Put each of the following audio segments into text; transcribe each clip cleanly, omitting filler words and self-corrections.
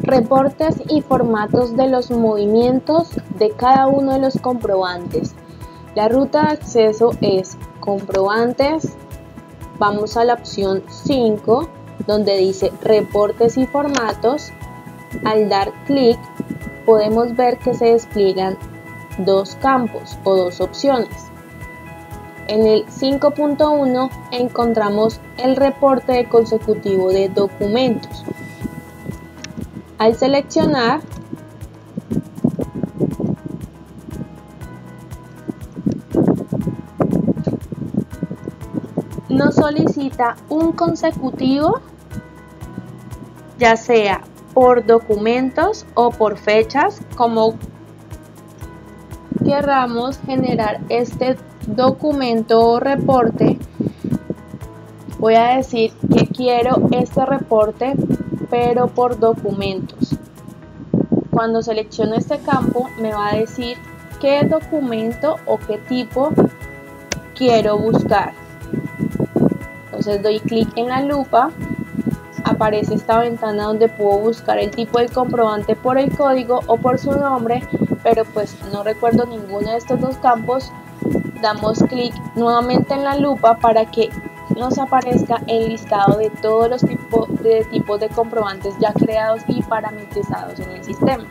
Reportes y formatos de los movimientos de cada uno de los comprobantes. La ruta de acceso es comprobantes. Vamos a la opción 5, donde dice reportes y formatos. Al dar clic podemos ver que se despliegan dos campos o dos opciones. En el 5.1 encontramos el reporte consecutivo de documentos. Al seleccionar, nos solicita un consecutivo, ya sea por documentos o por fechas, como querramos generar este documento o reporte. Voy a decir que quiero este reporte pero por documentos. Cuando selecciono este campo me va a decir qué documento o qué tipo quiero buscar. Entonces doy clic en la lupa, aparece esta ventana donde puedo buscar el tipo de comprobante por el código o por su nombre, pero pues no recuerdo ninguno de estos dos campos. Damos clic nuevamente en la lupa para que nos aparezca el listado de todos los tipos de comprobantes ya creados y parametrizados en el sistema.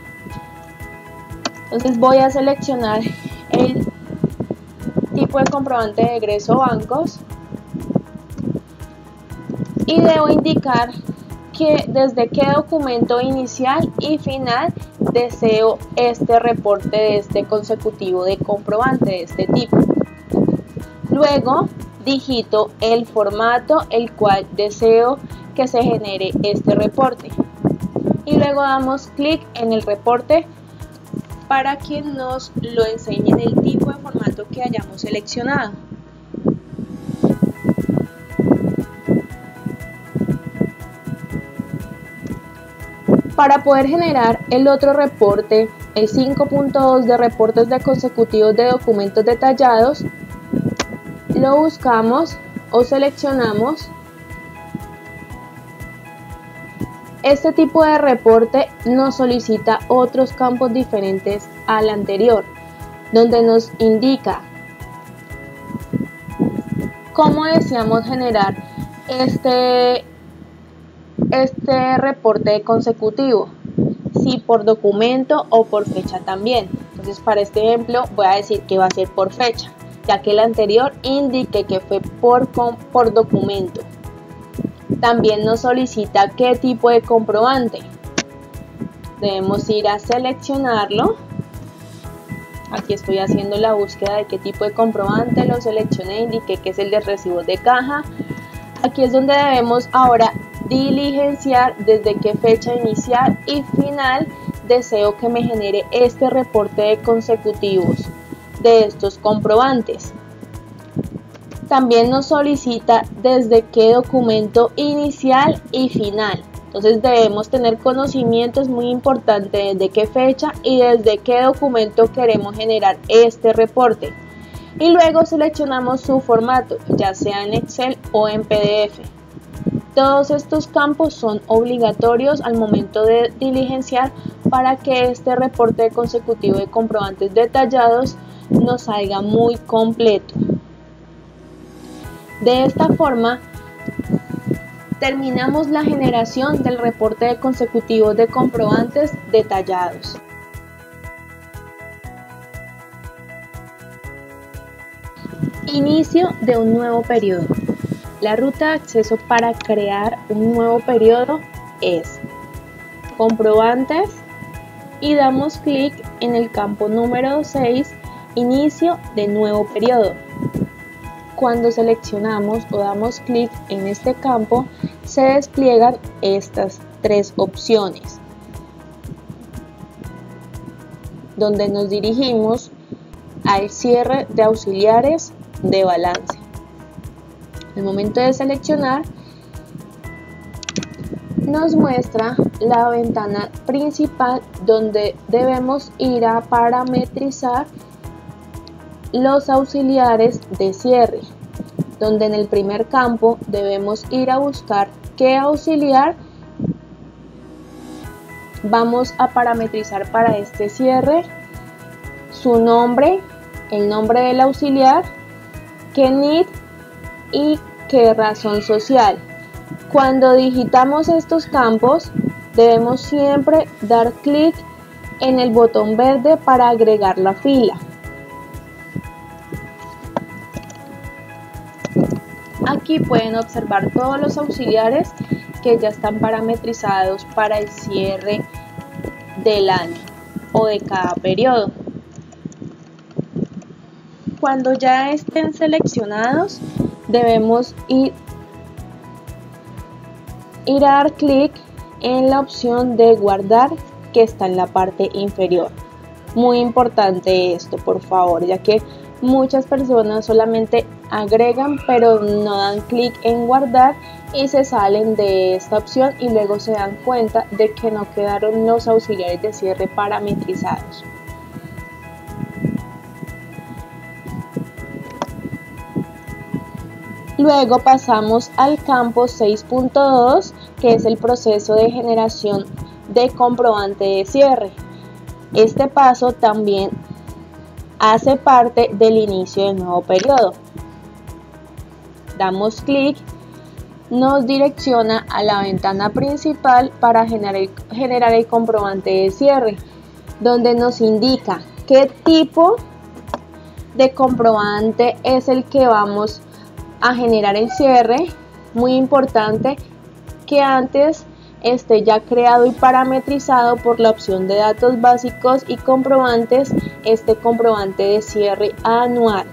Entonces voy a seleccionar el tipo de comprobante de egreso bancos y debo indicar desde qué documento inicial y final deseo este reporte de este consecutivo de comprobante de este tipo. Luego digito el formato el cual deseo que se genere este reporte y luego damos clic en el reporte para que nos lo enseñe en el tipo de formato que hayamos seleccionado. Para poder generar el otro reporte, el 5.2 de reportes de consecutivos de documentos detallados, lo buscamos o seleccionamos. Este tipo de reporte nos solicita otros campos diferentes al anterior, donde nos indica cómo deseamos generar este reporte consecutivo, si por documento o por fecha también. Entonces para este ejemplo voy a decir que va a ser por fecha, ya que el anterior indique que fue por documento. También nos solicita qué tipo de comprobante. Debemos ir a seleccionarlo. Aquí estoy haciendo la búsqueda de qué tipo de comprobante, lo seleccioné, indiqué que es el de recibos de caja. Aquí es donde debemos ahora diligenciar desde qué fecha inicial y final deseo que me genere este reporte de consecutivos de estos comprobantes. También nos solicita desde qué documento inicial y final. Entonces debemos tener conocimiento, es muy importante, desde qué fecha y desde qué documento queremos generar este reporte. Y luego seleccionamos su formato, ya sea en Excel o en PDF. Todos estos campos son obligatorios al momento de diligenciar para que este reporte consecutivo de comprobantes detallados nos salga muy completo. De esta forma terminamos la generación del reporte consecutivo de comprobantes detallados. Inicio de un nuevo periodo. La ruta de acceso para crear un nuevo periodo es comprobantes y damos clic en el campo número 6, inicio de nuevo periodo. Cuando seleccionamos o damos clic en este campo, se despliegan estas tres opciones, donde nos dirigimos al cierre de auxiliares de balance. Al momento de seleccionar, nos muestra la ventana principal donde debemos ir a parametrizar los auxiliares de cierre, donde en el primer campo debemos ir a buscar qué auxiliar vamos a parametrizar para este cierre su nombre, el nombre del auxiliar, qué NID y qué razón social. Cuando digitamos estos campos, debemos siempre dar clic en el botón verde para agregar la fila. Aquí pueden observar todos los auxiliares que ya están parametrizados para el cierre del año o de cada periodo. Cuando ya estén seleccionados, debemos ir a dar clic en la opción de guardar que está en la parte inferior. Muy importante esto, por favor, ya que muchas personas solamente agregan pero no dan clic en guardar y se salen de esta opción y luego se dan cuenta de que no quedaron los auxiliares de cierre parametrizados. Luego pasamos al campo 6.2, que es el proceso de generación de comprobante de cierre. Este paso también hace parte del inicio del nuevo periodo. Damos clic, nos direcciona a la ventana principal para generar el comprobante de cierre, donde nos indica qué tipo de comprobante es el que vamos a generar el cierre. Muy importante que antes esté ya creado y parametrizado por la opción de datos básicos y comprobantes este comprobante de cierre anual,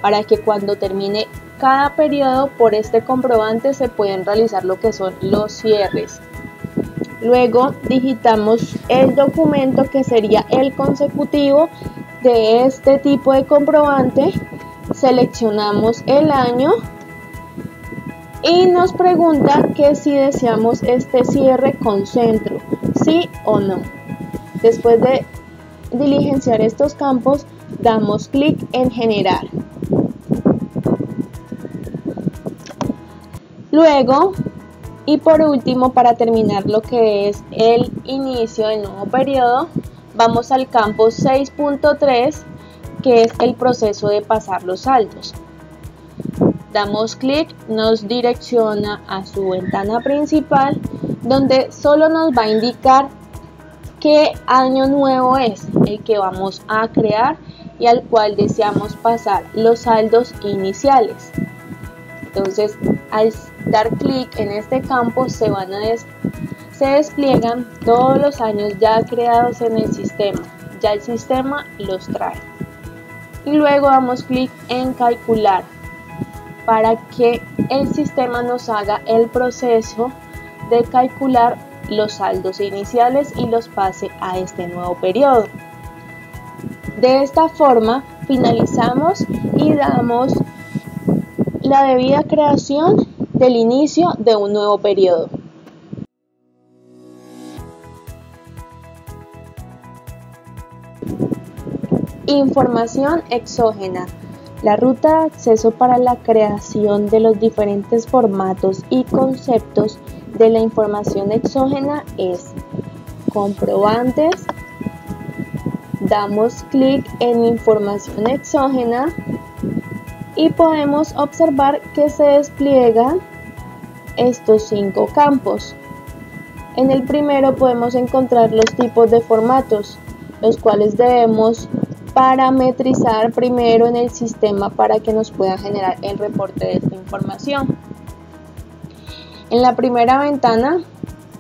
para que cuando termine cada periodo por este comprobante se pueden realizar lo que son los cierres. Luego digitamos el documento que sería el consecutivo de este tipo de comprobante, seleccionamos el año y nos pregunta que si deseamos este cierre con centro, sí o no. Después de diligenciar estos campos, damos clic en generar. Luego, y por último, para terminar lo que es el inicio del nuevo periodo, vamos al campo 6.3, que es el proceso de pasar los saldos. Damos clic, nos direcciona a su ventana principal, donde solo nos va a indicar qué año nuevo es el que vamos a crear y al cual deseamos pasar los saldos iniciales. Entonces, al dar clic en este campo se despliegan todos los años ya creados en el sistema. Ya el sistema los trae. Y luego damos clic en calcular para que el sistema nos haga el proceso de calcular los saldos iniciales y los pase a este nuevo periodo. De esta forma finalizamos y damos la debida creación del inicio de un nuevo periodo. Información exógena. La ruta de acceso para la creación de los diferentes formatos y conceptos de la información exógena es comprobantes. Damos clic en información exógena y podemos observar que se despliegan estos 5 campos. En el primero podemos encontrar los tipos de formatos, los cuales debemos parametrizar primero en el sistema para que nos pueda generar el reporte de esta información. En la primera ventana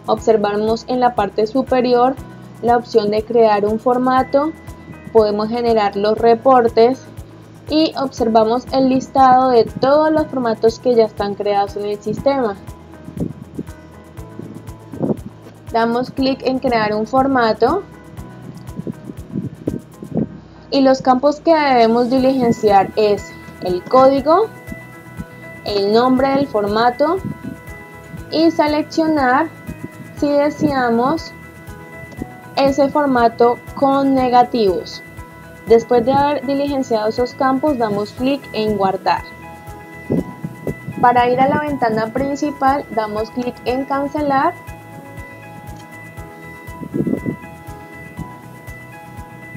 observamos en la parte superior la opción de crear un formato, podemos generar los reportes y observamos el listado de todos los formatos que ya están creados en el sistema. Damos clic en crear un formato y los campos que debemos diligenciar es el código, el nombre del formato y seleccionar si deseamos ese formato con negativos. Después de haber diligenciado esos campos, damos clic en guardar. Para ir a la ventana principal, damos clic en cancelar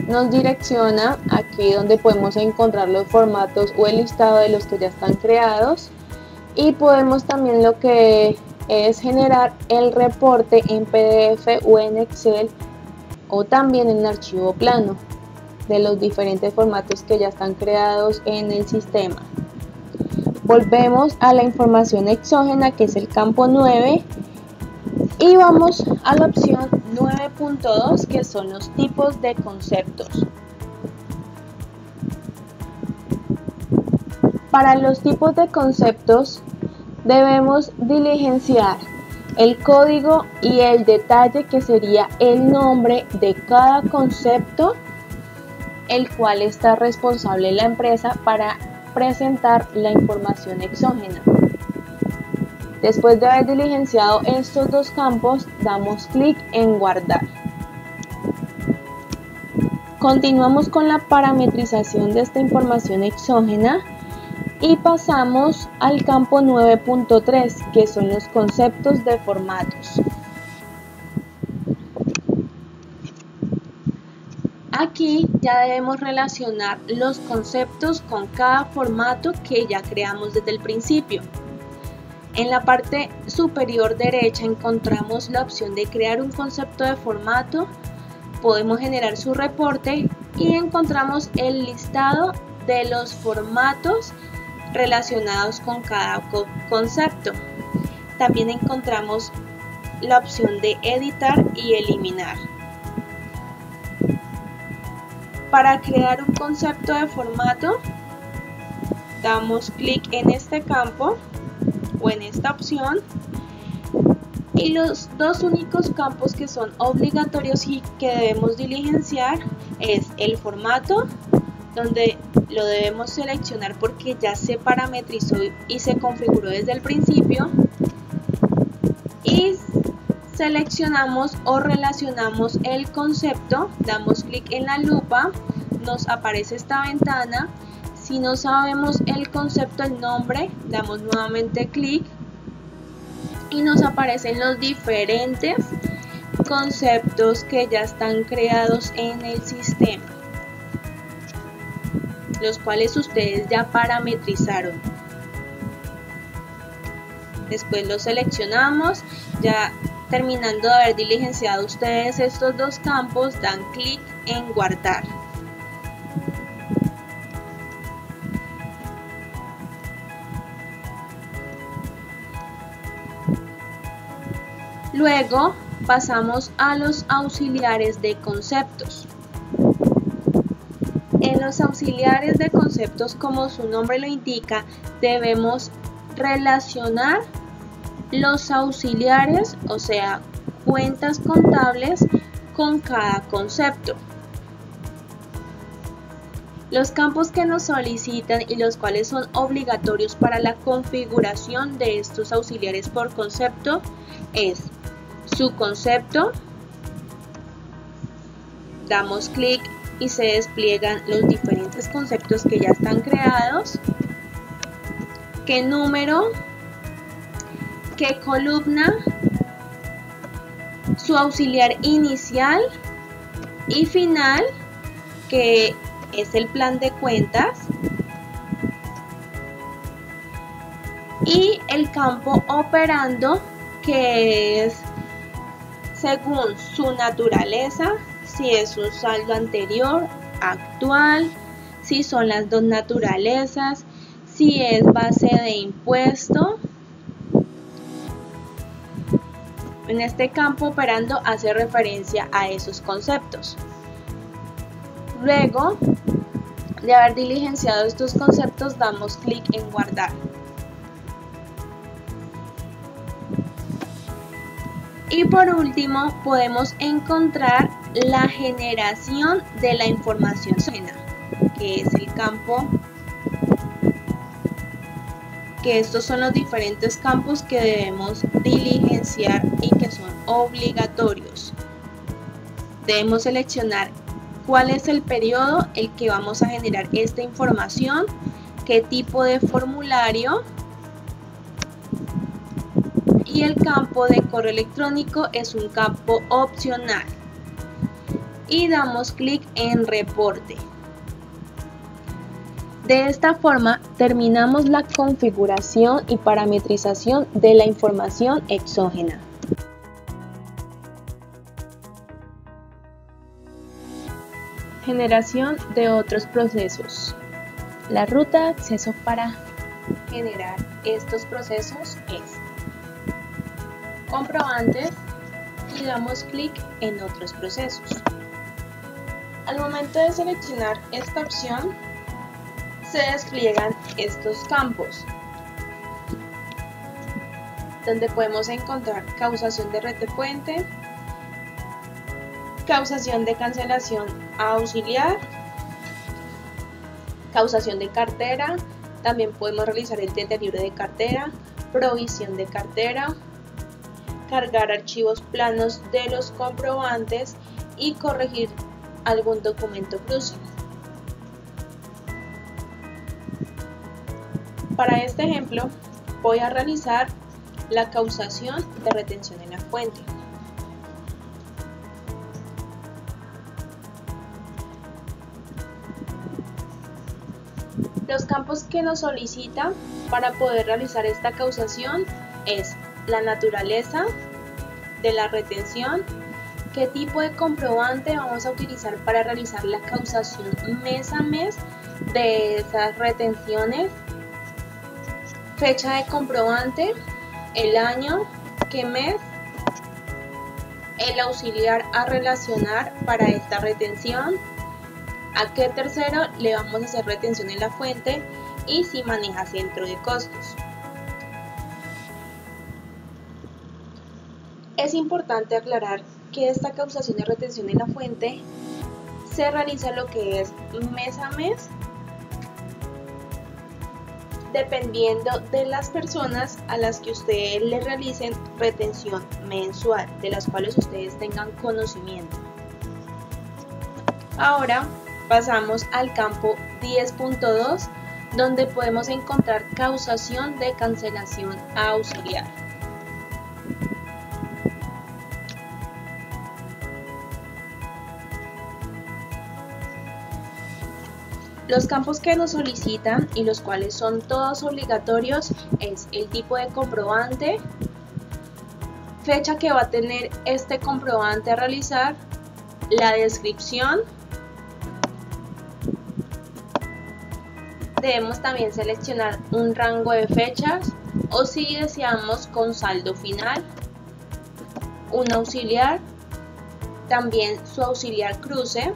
nos direcciona aquí donde podemos encontrar los formatos o el listado de los que ya están creados, y podemos también lo que es generar el reporte en PDF o en Excel o también en archivo plano de los diferentes formatos que ya están creados en el sistema. Volvemos a la información exógena, que es el campo 9, y vamos a la opción 9.2, que son los tipos de conceptos. Para los tipos de conceptos debemos diligenciar el código y el detalle, que sería el nombre de cada concepto, el cual está responsable la empresa para presentar la información exógena. Después de haber diligenciado estos dos campos, damos clic en guardar. Continuamos con la parametrización de esta información exógena y pasamos al campo 9.3, que son los conceptos de formatos. Aquí ya debemos relacionar los conceptos con cada formato que ya creamos desde el principio. En la parte superior derecha encontramos la opción de crear un concepto de formato, podemos generar su reporte y encontramos el listado de los formatos relacionados con cada concepto. También encontramos la opción de editar y eliminar. Para crear un concepto de formato, damos clic en este campo o en esta opción, y los dos únicos campos que son obligatorios y que debemos diligenciar es el formato, donde lo debemos seleccionar porque ya se parametrizó y se configuró desde el principio, y seleccionamos o relacionamos el concepto, damos clic en la lupa, nos aparece esta ventana. Si no sabemos el concepto, el nombre, damos nuevamente clic y nos aparecen los diferentes conceptos que ya están creados en el sistema, los cuales ustedes ya parametrizaron. Después los seleccionamos. Ya terminando de haber diligenciado ustedes estos dos campos, dan clic en guardar. Luego pasamos a los auxiliares de conceptos. En los auxiliares de conceptos, como su nombre lo indica, debemos relacionar los auxiliares, o sea, cuentas contables, con cada concepto. Los campos que nos solicitan y los cuales son obligatorios para la configuración de estos auxiliares por concepto es su concepto, damos clic y se despliegan los diferentes conceptos que ya están creados, qué número, qué columna, su auxiliar inicial y final, que es el plan de cuentas, y el campo operando, que es según su naturaleza, si es un saldo anterior, actual, si son las dos naturalezas, si es base de impuesto. En este campo operando hace referencia a esos conceptos. Luego de haber diligenciado estos conceptos, damos clic en guardar. Y por último, podemos encontrar la generación de la información exógena, que es el campo, que estos son los diferentes campos que debemos diligenciar y que son obligatorios. Debemos seleccionar cuál es el periodo en el que vamos a generar esta información, qué tipo de formulario, y el campo de correo electrónico es un campo opcional. y damos clic en reporte. De esta forma terminamos la configuración y parametrización de la información exógena. Generación de otros procesos. La ruta de acceso para generar estos procesos es comprobantes y damos clic en otros procesos. Al momento de seleccionar esta opción, se despliegan estos campos, donde podemos encontrar causación de red de puente, causación de cancelación auxiliar, causación de cartera, también podemos realizar el deterioro de cartera, provisión de cartera, cargar archivos planos de los comprobantes y corregir algún documento cruce. Para este ejemplo, voy a realizar la causación de retención en la fuente. Los campos que nos solicita para poder realizar esta causación es la naturaleza de la retención, qué tipo de comprobante vamos a utilizar para realizar la causación mes a mes de esas retenciones, fecha de comprobante, el año, qué mes, el auxiliar a relacionar para esta retención, a qué tercero le vamos a hacer retención en la fuente y si maneja centro de costos. Es importante aclarar que esta causación de retención en la fuente se realiza lo que es mes a mes, dependiendo de las personas a las que ustedes le realicen retención mensual, de las cuales ustedes tengan conocimiento. Ahora pasamos al campo 10.2, donde podemos encontrar causación de cancelación auxiliar. Los campos que nos solicitan y los cuales son todos obligatorios es el tipo de comprobante, fecha que va a tener este comprobante a realizar, la descripción. Debemos también seleccionar un rango de fechas o si deseamos con saldo final, un auxiliar, también su auxiliar cruce,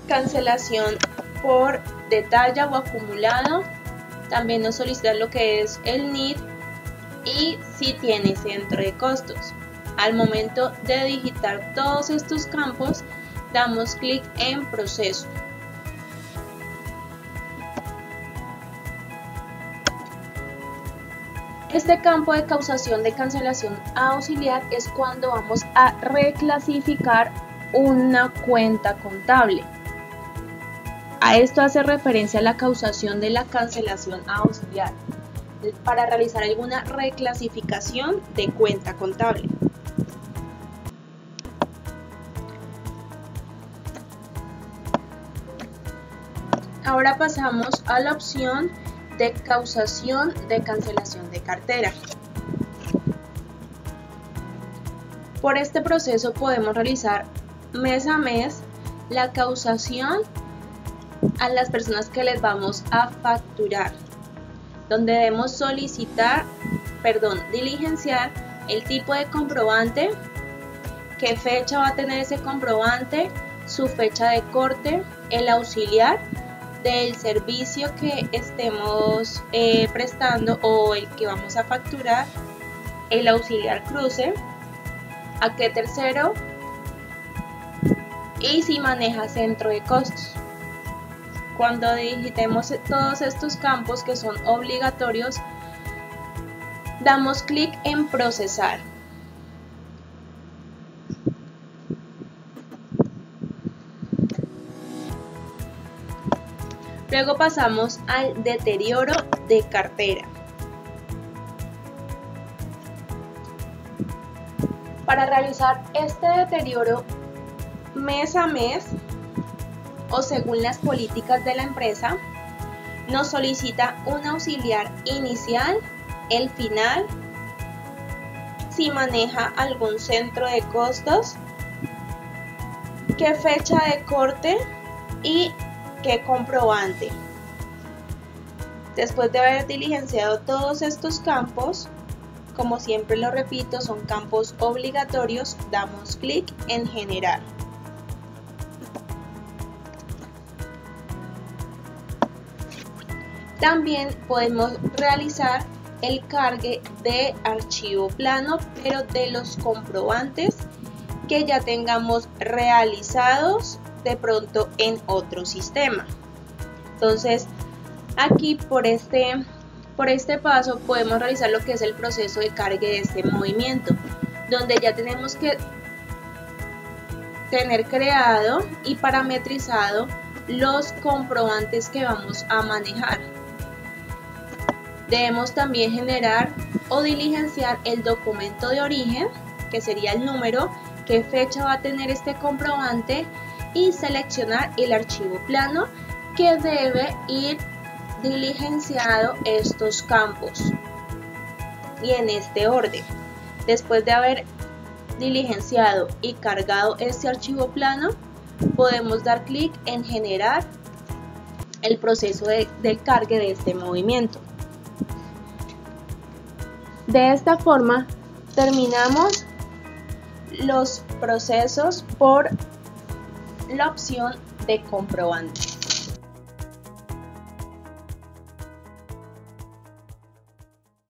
cancelación por detalle o acumulado, también nos solicita lo que es el NID y si tiene centro de costos. Al momento de digitar todos estos campos, damos clic en proceso. Este campo de causación de cancelación auxiliar es cuando vamos a reclasificar una cuenta contable. A esto hace referencia la causación de la cancelación auxiliar para realizar alguna reclasificación de cuenta contable. Ahora pasamos a la opción de causación de cancelación de cartera. Por este proceso podemos realizar mes a mes la causación a las personas que les vamos a facturar, donde debemos diligenciar el tipo de comprobante, qué fecha va a tener ese comprobante, su fecha de corte, el auxiliar del servicio que estemos prestando o el que vamos a facturar, el auxiliar cruce, a qué tercero y si maneja centro de costos. Cuando digitemos todos estos campos que son obligatorios, damos clic en procesar. Luego pasamos al deterioro de cartera. Para realizar este deterioro mes a mes o según las políticas de la empresa, nos solicita un auxiliar inicial, el final, si maneja algún centro de costos, qué fecha de corte y qué comprobante. Después de haber diligenciado todos estos campos, como siempre lo repito, son campos obligatorios, damos clic en generar. También podemos realizar el cargue de archivo plano, pero de los comprobantes que ya tengamos realizados de pronto en otro sistema. Entonces, aquí por este paso podemos realizar lo que es el proceso de cargue de este movimiento, donde ya tenemos que tener creado y parametrizado los comprobantes que vamos a manejar. Debemos también generar o diligenciar el documento de origen, que sería el número, qué fecha va a tener este comprobante, y seleccionar el archivo plano que debe ir diligenciado estos campos y en este orden. Después de haber diligenciado y cargado este archivo plano, podemos dar clic en generar el proceso del cargue de este movimiento. De esta forma terminamos los procesos por la opción de comprobante.